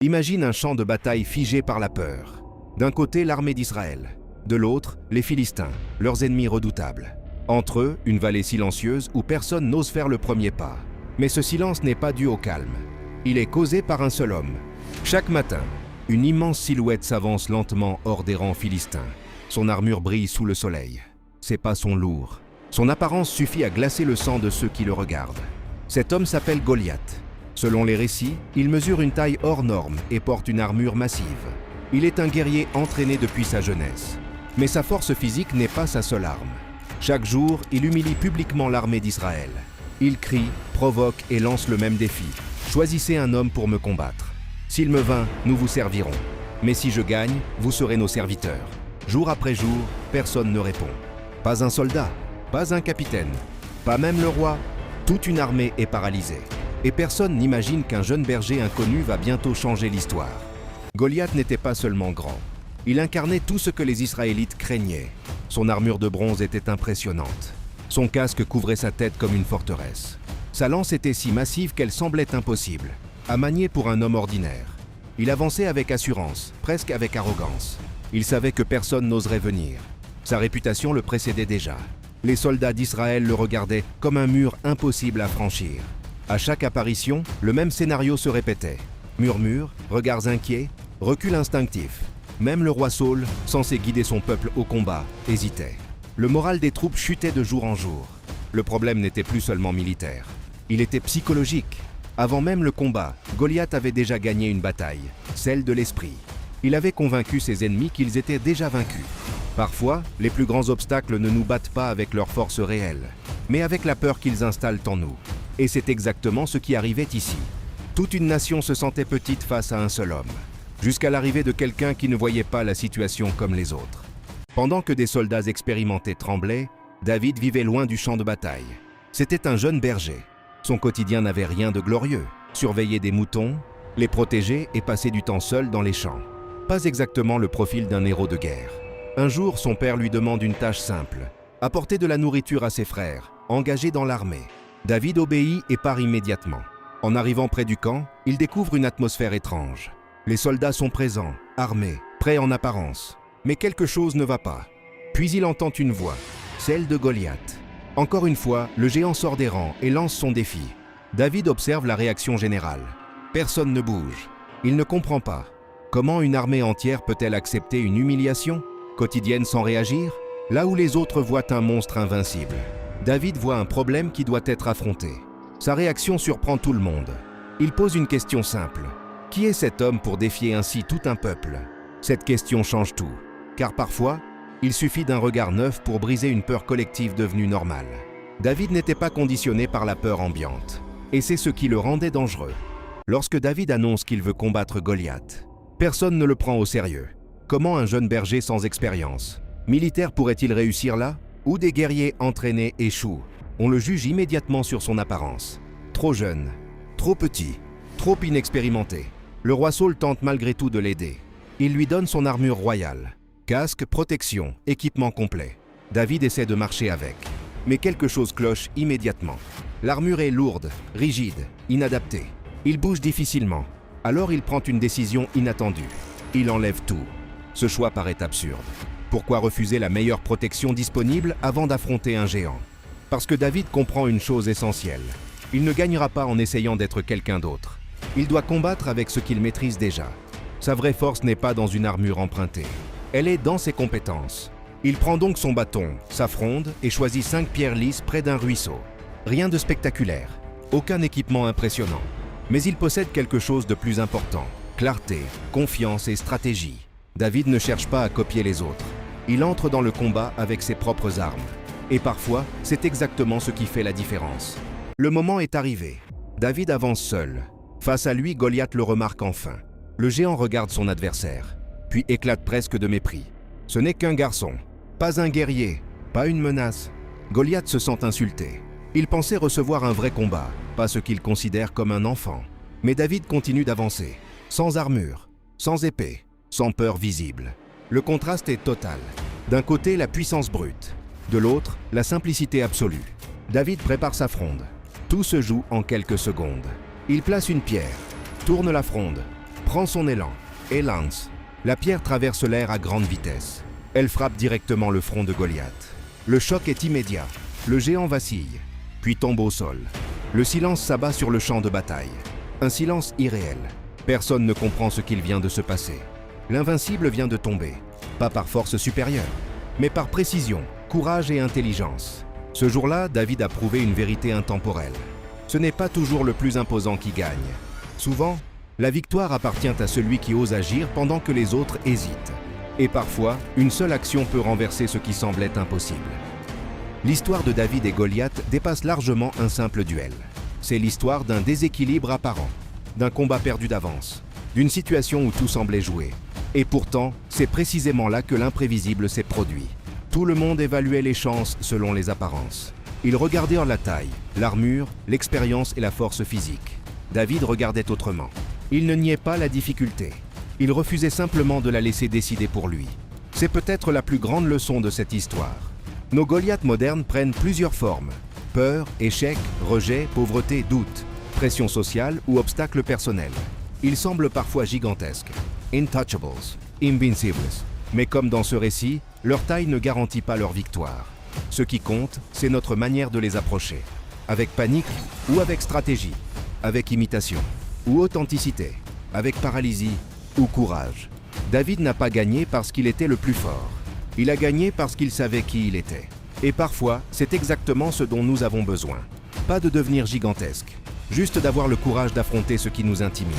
Imagine un champ de bataille figé par la peur. D'un côté, l'armée d'Israël. De l'autre, les Philistins, leurs ennemis redoutables. Entre eux, une vallée silencieuse où personne n'ose faire le premier pas. Mais ce silence n'est pas dû au calme. Il est causé par un seul homme. Chaque matin, une immense silhouette s'avance lentement hors des rangs philistins. Son armure brille sous le soleil. Ses pas sont lourds. Son apparence suffit à glacer le sang de ceux qui le regardent. Cet homme s'appelle Goliath. Selon les récits, il mesure une taille hors norme et porte une armure massive. Il est un guerrier entraîné depuis sa jeunesse. Mais sa force physique n'est pas sa seule arme. Chaque jour, il humilie publiquement l'armée d'Israël. Il crie, provoque et lance le même défi. Choisissez un homme pour me combattre. S'il me vainc, nous vous servirons. Mais si je gagne, vous serez nos serviteurs. Jour après jour, personne ne répond. Pas un soldat, pas un capitaine, pas même le roi. Toute une armée est paralysée. Et personne n'imagine qu'un jeune berger inconnu va bientôt changer l'histoire. Goliath n'était pas seulement grand. Il incarnait tout ce que les Israélites craignaient. Son armure de bronze était impressionnante. Son casque couvrait sa tête comme une forteresse. Sa lance était si massive qu'elle semblait impossible à manier pour un homme ordinaire. Il avançait avec assurance, presque avec arrogance. Il savait que personne n'oserait venir. Sa réputation le précédait déjà. Les soldats d'Israël le regardaient comme un mur impossible à franchir. À chaque apparition, le même scénario se répétait. Murmures, regards inquiets, recul instinctif. Même le roi Saül, censé guider son peuple au combat, hésitait. Le moral des troupes chutait de jour en jour. Le problème n'était plus seulement militaire. Il était psychologique. Avant même le combat, Goliath avait déjà gagné une bataille, celle de l'esprit. Il avait convaincu ses ennemis qu'ils étaient déjà vaincus. Parfois, les plus grands obstacles ne nous battent pas avec leur force réelle, mais avec la peur qu'ils installent en nous. Et c'est exactement ce qui arrivait ici. Toute une nation se sentait petite face à un seul homme, jusqu'à l'arrivée de quelqu'un qui ne voyait pas la situation comme les autres. Pendant que des soldats expérimentés tremblaient, David vivait loin du champ de bataille. C'était un jeune berger. Son quotidien n'avait rien de glorieux. Surveiller des moutons, les protéger et passer du temps seul dans les champs. Pas exactement le profil d'un héros de guerre. Un jour, son père lui demande une tâche simple. Apporter de la nourriture à ses frères, engagés dans l'armée. David obéit et part immédiatement. En arrivant près du camp, il découvre une atmosphère étrange. Les soldats sont présents, armés, prêts en apparence. Mais quelque chose ne va pas. Puis il entend une voix, celle de Goliath. Encore une fois, le géant sort des rangs et lance son défi. David observe la réaction générale. Personne ne bouge. Il ne comprend pas. Comment une armée entière peut-elle accepter une humiliation quotidienne sans réagir? Là où les autres voient un monstre invincible, David voit un problème qui doit être affronté. Sa réaction surprend tout le monde. Il pose une question simple. Qui est cet homme pour défier ainsi tout un peuple? Cette question change tout, car parfois, il suffit d'un regard neuf pour briser une peur collective devenue normale. David n'était pas conditionné par la peur ambiante, et c'est ce qui le rendait dangereux. Lorsque David annonce qu'il veut combattre Goliath, personne ne le prend au sérieux. Comment un jeune berger sans expérience militaire pourrait-il réussir là? Où des guerriers entraînés échouent? On le juge immédiatement sur son apparence. Trop jeune, trop petit, trop inexpérimenté. Le roi Saül tente malgré tout de l'aider. Il lui donne son armure royale. Casque, protection, équipement complet. David essaie de marcher avec. Mais quelque chose cloche immédiatement. L'armure est lourde, rigide, inadaptée. Il bouge difficilement. Alors il prend une décision inattendue. Il enlève tout. Ce choix paraît absurde. Pourquoi refuser la meilleure protection disponible avant d'affronter un géant? Parce que David comprend une chose essentielle. Il ne gagnera pas en essayant d'être quelqu'un d'autre. Il doit combattre avec ce qu'il maîtrise déjà. Sa vraie force n'est pas dans une armure empruntée. Elle est dans ses compétences. Il prend donc son bâton, sa fronde et choisit 5 pierres lisses près d'un ruisseau. Rien de spectaculaire, aucun équipement impressionnant. Mais il possède quelque chose de plus important. Clarté, confiance et stratégie. David ne cherche pas à copier les autres. Il entre dans le combat avec ses propres armes. Et parfois, c'est exactement ce qui fait la différence. Le moment est arrivé. David avance seul. Face à lui, Goliath le remarque enfin. Le géant regarde son adversaire, puis éclate presque de mépris. Ce n'est qu'un garçon, pas un guerrier, pas une menace. Goliath se sent insulté. Il pensait recevoir un vrai combat, pas ce qu'il considère comme un enfant. Mais David continue d'avancer, sans armure, sans épée, sans peur visible. Le contraste est total. D'un côté, la puissance brute. De l'autre, la simplicité absolue. David prépare sa fronde. Tout se joue en quelques secondes. Il place une pierre, tourne la fronde, prend son élan et lance. La pierre traverse l'air à grande vitesse. Elle frappe directement le front de Goliath. Le choc est immédiat. Le géant vacille, puis tombe au sol. Le silence s'abat sur le champ de bataille. Un silence irréel. Personne ne comprend ce qu'il vient de se passer. L'invincible vient de tomber, pas par force supérieure, mais par précision, courage et intelligence. Ce jour-là, David a prouvé une vérité intemporelle. Ce n'est pas toujours le plus imposant qui gagne. Souvent, la victoire appartient à celui qui ose agir pendant que les autres hésitent. Et parfois, une seule action peut renverser ce qui semblait impossible. L'histoire de David et Goliath dépasse largement un simple duel. C'est l'histoire d'un déséquilibre apparent, d'un combat perdu d'avance, d'une situation où tout semblait joué. Et pourtant, c'est précisément là que l'imprévisible s'est produit. Tout le monde évaluait les chances selon les apparences. Ils regardaient en la taille, l'armure, l'expérience et la force physique. David regardait autrement. Il ne niait pas la difficulté. Il refusait simplement de la laisser décider pour lui. C'est peut-être la plus grande leçon de cette histoire. Nos Goliaths modernes prennent plusieurs formes. Peur, échec, rejet, pauvreté, doute, pression sociale ou obstacles personnels. Ils semblent parfois gigantesques, intouchables, invincibles. Mais comme dans ce récit, leur taille ne garantit pas leur victoire. Ce qui compte, c'est notre manière de les approcher. Avec panique ou avec stratégie, avec imitation ou authenticité, avec paralysie ou courage. David n'a pas gagné parce qu'il était le plus fort. Il a gagné parce qu'il savait qui il était. Et parfois, c'est exactement ce dont nous avons besoin. Pas de devenir gigantesque, juste d'avoir le courage d'affronter ce qui nous intimide.